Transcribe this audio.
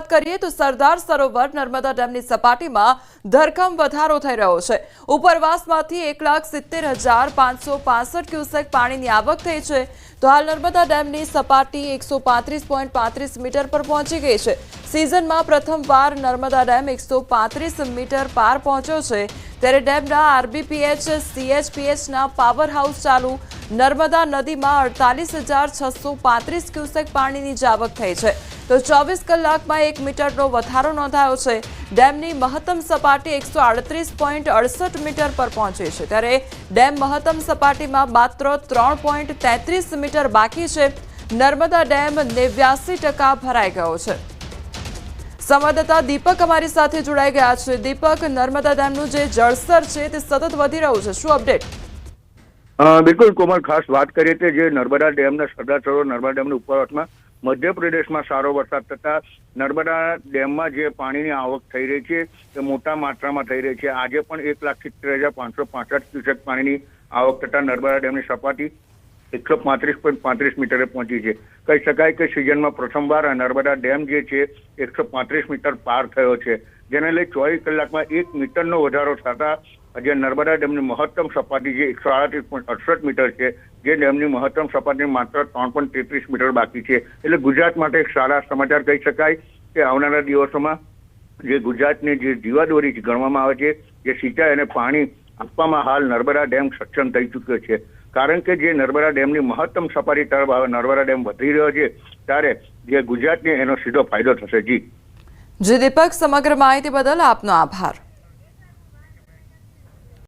વાત કરીએ તો સરદાર સરોવર નર્મદા ડેમની સપાટીમાં ધરખમ વધારો થઈ રહ્યો છે। ઉપરવાસમાંથી 1,70,565 ક્યુસેક પાણીની આવક થઈ છે। તો હાલ નર્મદા ડેમની સપાટી 135.35 મીટર પર પહોંચી ગઈ છે। સિઝનમાં પ્રથમવાર નર્મદા ડેમ 135 મીટર પાર પહોંચ્યો છે। ત્યારે ડેમના આરબીપીએચ સીએચપીએચના પાવર હાઉસ ચાલુ। નર્મદા નદીમાં 48,635 ક્યુસેક પાણીની આવક થઈ છે। તો 24 કલાકમાં 1 મીટરનો વધારો નોંધાયો છે। ડેમની મહત્તમ સપાટી 138.68 મીટર પર પહોંચી છે। ત્યારે ડેમ મહત્તમ સપાટીમાં માત્ર 3.33 મીટર બાકી છે। નર્મદા ડેમ 89% ભરાઈ ગયો છે। સંવાદદાતા દીપક અમારી સાથે જોડાઈ ગયા છે। દીપક, નર્મદા ડેમનું જે જળસ્તર છે તે સતત વધી રહ્યું છે, શું અપડેટ? બિલકુલ કોમલ, ખાસ વાત કરીએ તો જે નર્મદા ડેમના સરદાર સરોવર નર્મદા ડેમના ઉપરવાસમાં મધ્યપ્રદેશમાં સારો વરસાદ થતા નર્મદા ડેમમાં જે પાણીની આવક થઈ રહી છે તે મોટા માત્રામાં થઈ રહી છે। આજે પણ 1,70,565 ક્યુસેક પાણીની આવક થતા નર્મદા ડેમની સપાટી 135.35 મીટરે પહોંચી છે। કહી શકાય કે સિઝનમાં પ્રથમવાર નર્મદા ડેમ જે છે 135 મીટર પાર થયો છે, જેને લઈ 24 કલાકમાં 1 મીટરનો વધારો થતા આજે નર્મદા ડેમની મહત્તમ સપાટી જે 138.68 મીટર છે, જે ડેમની મહત્તમ સપાટી માત્ર 3.33 મીટર બાકી છે। એટલે ગુજરાત માટે એક સારા સમાચાર કહી શકાય કે આવનારા દિવસોમાં જે ગુજરાતને જે જીવાદોરી ગણવામાં આવે છે, જે સિંચાઈ અને પાણી આપવામાં હાલ નર્મદા ડેમ સક્ષમ થઈ ચૂક્યો છે। કારણ કે જે નર્મદા ડેમની મહત્તમ સપાટી તરફ હવે નર્મદા ડેમ વધી રહ્યો છે, ત્યારે જે ગુજરાતને એનો સીધો ફાયદો થશે। જી દીપક, સમગ્ર માહિતી બદલ આપનો આભાર।